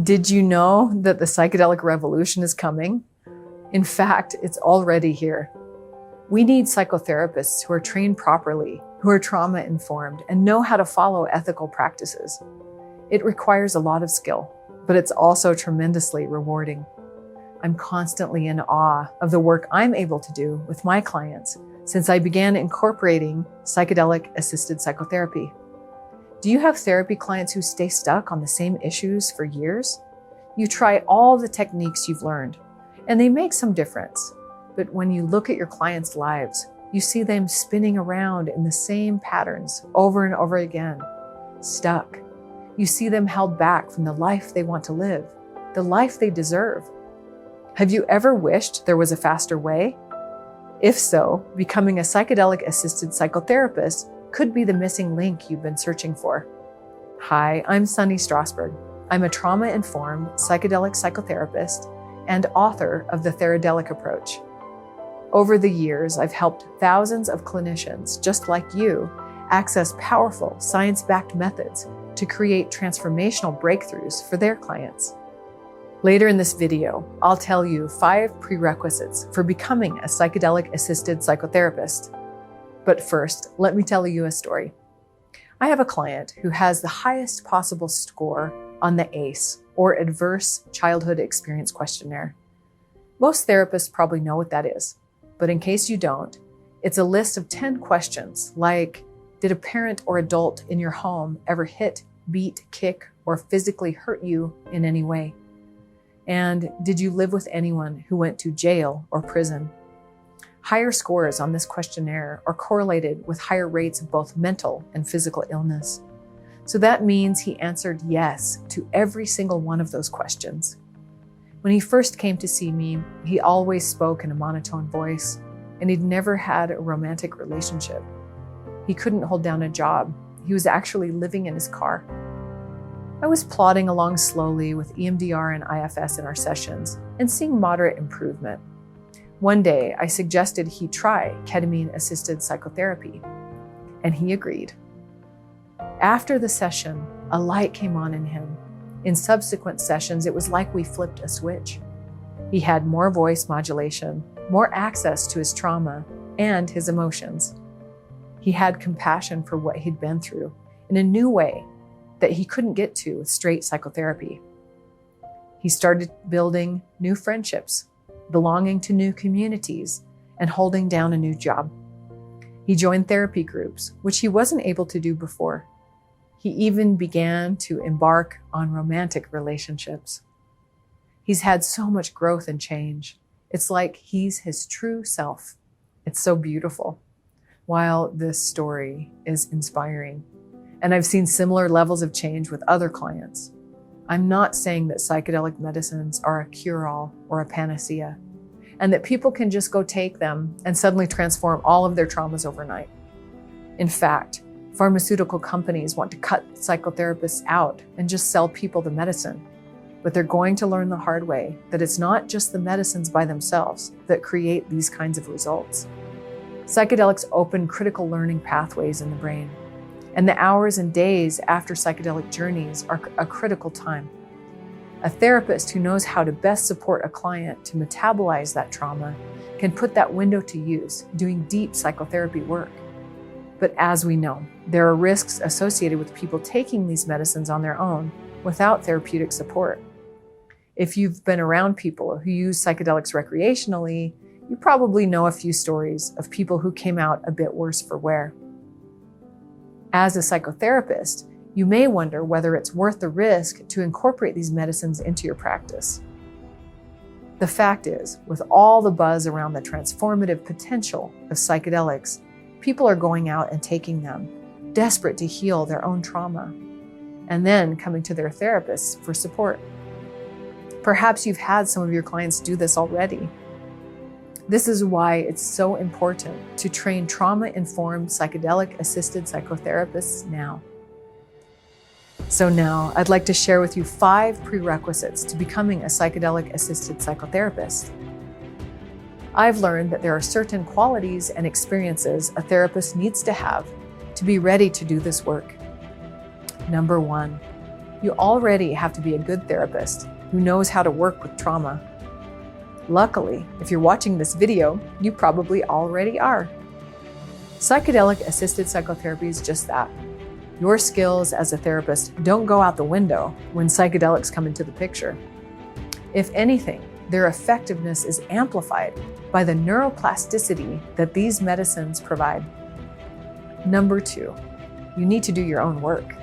Did you know that the psychedelic revolution is coming? In fact, it's already here. We need psychotherapists who are trained properly, who are trauma-informed, and know how to follow ethical practices. It requires a lot of skill, but it's also tremendously rewarding. I'm constantly in awe of the work I'm able to do with my clients since I began incorporating psychedelic-assisted psychotherapy. Do you have therapy clients who stay stuck on the same issues for years? You try all the techniques you've learned, and they make some difference. But when you look at your clients' lives, you see them spinning around in the same patterns over and over again, stuck. You see them held back from the life they want to live, the life they deserve. Have you ever wished there was a faster way? If so, becoming a psychedelic-assisted psychotherapist could be the missing link you've been searching for. Hi, I'm Sunny Strasburg. I'm a trauma-informed psychedelic psychotherapist and author of the Theradelic Approach. Over the years, I've helped thousands of clinicians just like you access powerful science-backed methods to create transformational breakthroughs for their clients. Later in this video, I'll tell you 5 prerequisites for becoming a psychedelic-assisted psychotherapist. But first, let me tell you a story. I have a client who has the highest possible score on the ACE, or Adverse Childhood Experience Questionnaire. Most therapists probably know what that is, but in case you don't, it's a list of 10 questions like, did a parent or adult in your home ever hit, beat, kick, or physically hurt you in any way? And did you live with anyone who went to jail or prison? Higher scores on this questionnaire are correlated with higher rates of both mental and physical illness. So that means he answered yes to every single one of those questions. When he first came to see me, he always spoke in a monotone voice, and he'd never had a romantic relationship. He couldn't hold down a job. He was actually living in his car. I was plodding along slowly with EMDR and IFS in our sessions and seeing moderate improvement. One day, I suggested he try ketamine-assisted psychotherapy, and he agreed. After the session, a light came on in him. In subsequent sessions, it was like we flipped a switch. He had more voice modulation, more access to his trauma and his emotions. He had compassion for what he'd been through in a new way that he couldn't get to with straight psychotherapy. He started building new friendships, belonging to new communities, and holding down a new job. He joined therapy groups, which he wasn't able to do before. He even began to embark on romantic relationships. He's had so much growth and change. It's like he's his true self. It's so beautiful. While this story is inspiring, and I've seen similar levels of change with other clients, I'm not saying that psychedelic medicines are a cure-all or a panacea, and that people can just go take them and suddenly transform all of their traumas overnight. In fact, pharmaceutical companies want to cut psychotherapists out and just sell people the medicine, but they're going to learn the hard way that it's not just the medicines by themselves that create these kinds of results. Psychedelics open critical learning pathways in the brain, and the hours and days after psychedelic journeys are a critical time. A therapist who knows how to best support a client to metabolize that trauma can put that window to use, doing deep psychotherapy work. But as we know, there are risks associated with people taking these medicines on their own without therapeutic support. If you've been around people who use psychedelics recreationally, you probably know a few stories of people who came out a bit worse for wear. As a psychotherapist, you may wonder whether it's worth the risk to incorporate these medicines into your practice. The fact is, with all the buzz around the transformative potential of psychedelics, people are going out and taking them, desperate to heal their own trauma, and then coming to their therapists for support. Perhaps you've had some of your clients do this already. This is why it's so important to train trauma-informed psychedelic-assisted psychotherapists now. So now I'd like to share with you 5 prerequisites to becoming a psychedelic-assisted psychotherapist. I've learned that there are certain qualities and experiences a therapist needs to have to be ready to do this work. Number 1, You already have to be a good therapist who knows how to work with trauma. Luckily, if you're watching this video, you probably already are. Psychedelic-assisted psychotherapy is just that. Your skills as a therapist don't go out the window when psychedelics come into the picture. If anything, their effectiveness is amplified by the neuroplasticity that these medicines provide. Number 2, you need to do your own work.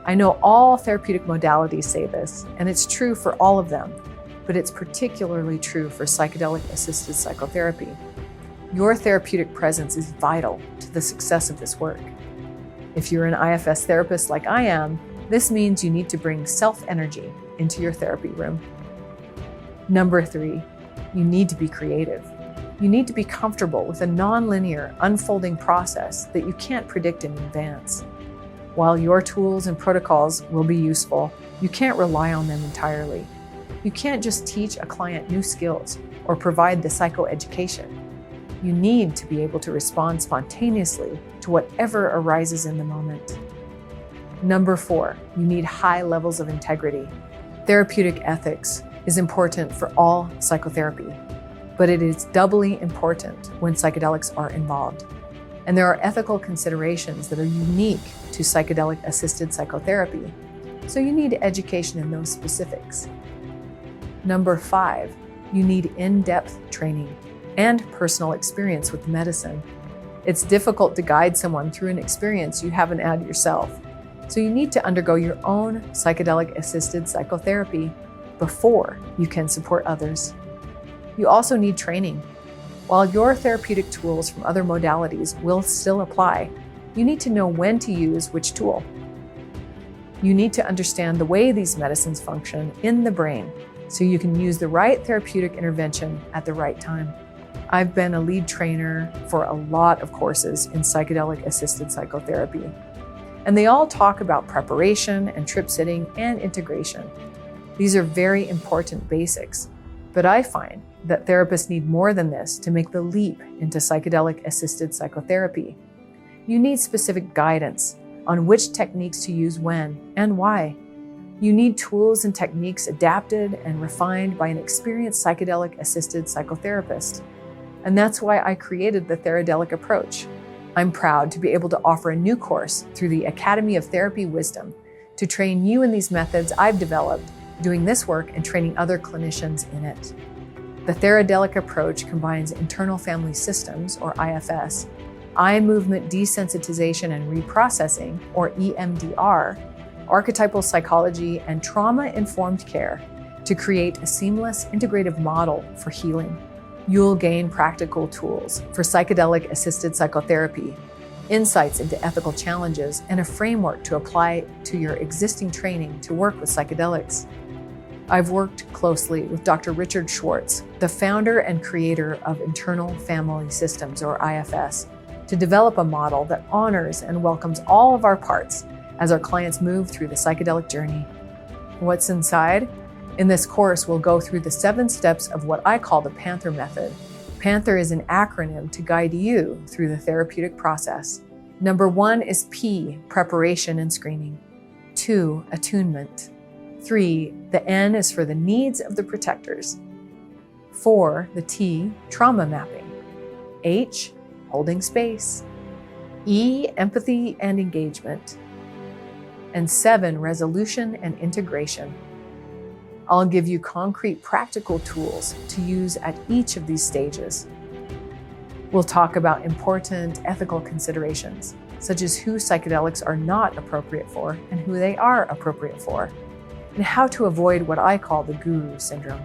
I know all therapeutic modalities say this, and it's true for all of them, but it's particularly true for psychedelic-assisted psychotherapy. Your therapeutic presence is vital to the success of this work. If you're an IFS therapist like I am, this means you need to bring self-energy into your therapy room. Number 3, you need to be creative. You need to be comfortable with a non-linear, unfolding process that you can't predict in advance. While your tools and protocols will be useful, you can't rely on them entirely. You can't just teach a client new skills or provide the psychoeducation. You need to be able to respond spontaneously to whatever arises in the moment. Number 4, you need high levels of integrity. Therapeutic ethics is important for all psychotherapy, but it is doubly important when psychedelics are involved. And there are ethical considerations that are unique to psychedelic-assisted psychotherapy, so you need education in those specifics. Number 5, you need in-depth training and personal experience with medicine. It's difficult to guide someone through an experience you haven't had yourself, so you need to undergo your own psychedelic-assisted psychotherapy before you can support others. You also need training. While your therapeutic tools from other modalities will still apply, you need to know when to use which tool. You need to understand the way these medicines function in the brain so you can use the right therapeutic intervention at the right time. I've been a lead trainer for a lot of courses in psychedelic-assisted psychotherapy, and they all talk about preparation and trip sitting and integration. These are very important basics, but I find that therapists need more than this to make the leap into psychedelic-assisted psychotherapy. You need specific guidance on which techniques to use when and why. You need tools and techniques adapted and refined by an experienced psychedelic-assisted psychotherapist. And that's why I created the Theradelic Approach. I'm proud to be able to offer a new course through the Academy of Therapy Wisdom to train you in these methods I've developed, doing this work and training other clinicians in it. The Theradelic Approach combines internal family systems, or IFS, eye movement desensitization and reprocessing, or EMDR, archetypal psychology, and trauma-informed care to create a seamless, integrative model for healing. You'll gain practical tools for psychedelic-assisted psychotherapy, insights into ethical challenges, and a framework to apply to your existing training to work with psychedelics. I've worked closely with Dr. Richard Schwartz, the founder and creator of Internal Family Systems, or IFS, to develop a model that honors and welcomes all of our parts as our clients move through the psychedelic journey. What's inside? In this course, we'll go through the 7 steps of what I call the Panther method. Panther is an acronym to guide you through the therapeutic process. Number 1 is P, preparation and screening. 2, attunement. 3, the N is for the needs of the protectors. 4, the T, trauma mapping. H, holding space. E, empathy and engagement. And 7, resolution and integration. I'll give you concrete practical tools to use at each of these stages. We'll talk about important ethical considerations, such as who psychedelics are not appropriate for and who they are appropriate for, and how to avoid what I call the guru syndrome.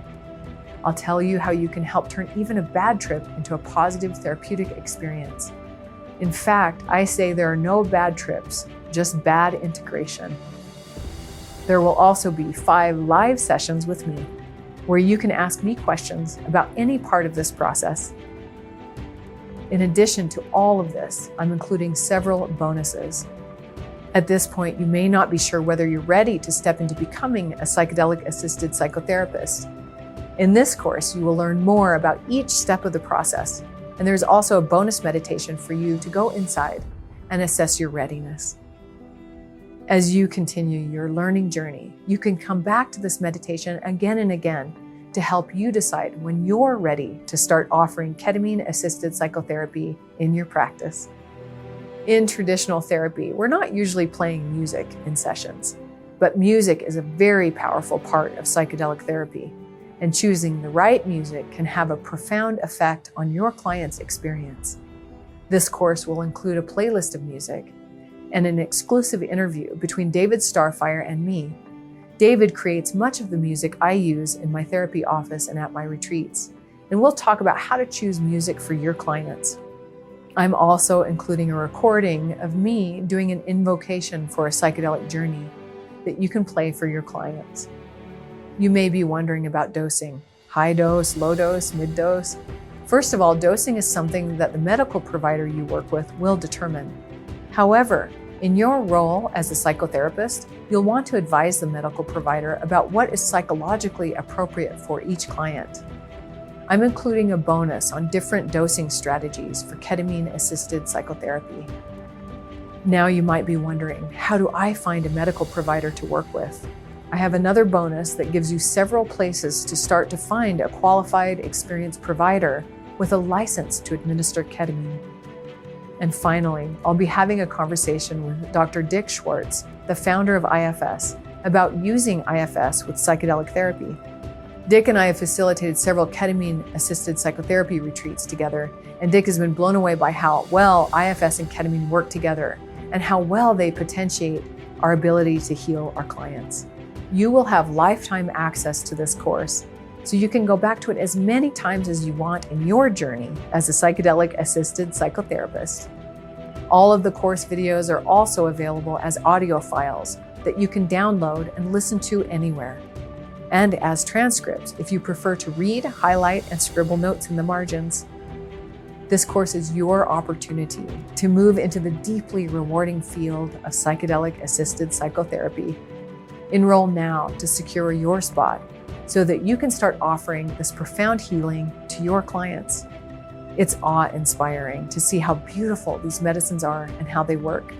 I'll tell you how you can help turn even a bad trip into a positive therapeutic experience. In fact, I say there are no bad trips, just bad integration. There will also be 5 live sessions with me, where you can ask me questions about any part of this process. In addition to all of this, I'm including several bonuses. At this point, you may not be sure whether you're ready to step into becoming a psychedelic-assisted psychotherapist. In this course, you will learn more about each step of the process, and there's also a bonus meditation for you to go inside and assess your readiness. As you continue your learning journey, you can come back to this meditation again and again to help you decide when you're ready to start offering ketamine-assisted psychotherapy in your practice. In traditional therapy, we're not usually playing music in sessions, but music is a very powerful part of psychedelic therapy, and choosing the right music can have a profound effect on your client's experience. This course will include a playlist of music and an exclusive interview between David Starfire and me. David creates much of the music I use in my therapy office and at my retreats, and we'll talk about how to choose music for your clients. I'm also including a recording of me doing an invocation for a psychedelic journey that you can play for your clients. You may be wondering about dosing: high dose, low dose, mid dose. First of all, dosing is something that the medical provider you work with will determine. However, in your role as a psychotherapist, you'll want to advise the medical provider about what is psychologically appropriate for each client. I'm including a bonus on different dosing strategies for ketamine-assisted psychotherapy. Now you might be wondering, how do I find a medical provider to work with? I have another bonus that gives you several places to start to find a qualified, experienced provider with a license to administer ketamine. And finally, I'll be having a conversation with Dr. Dick Schwartz, the founder of IFS, about using IFS with psychedelic therapy. Dick and I have facilitated several ketamine-assisted psychotherapy retreats together, and Dick has been blown away by how well IFS and ketamine work together and how well they potentiate our ability to heal our clients. You will have lifetime access to this course, so you can go back to it as many times as you want in your journey as a psychedelic-assisted psychotherapist. All of the course videos are also available as audio files that you can download and listen to anywhere, and as transcripts if you prefer to read, highlight, and scribble notes in the margins. This course is your opportunity to move into the deeply rewarding field of psychedelic-assisted psychotherapy. Enroll now to secure your spot so that you can start offering this profound healing to your clients. It's awe-inspiring to see how beautiful these medicines are and how they work.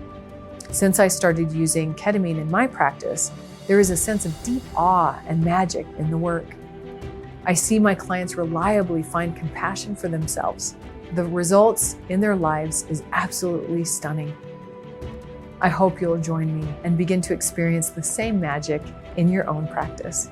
Since I started using ketamine in my practice, there is a sense of deep awe and magic in the work. I see my clients reliably find compassion for themselves. The results in their lives is absolutely stunning. I hope you'll join me and begin to experience the same magic in your own practice.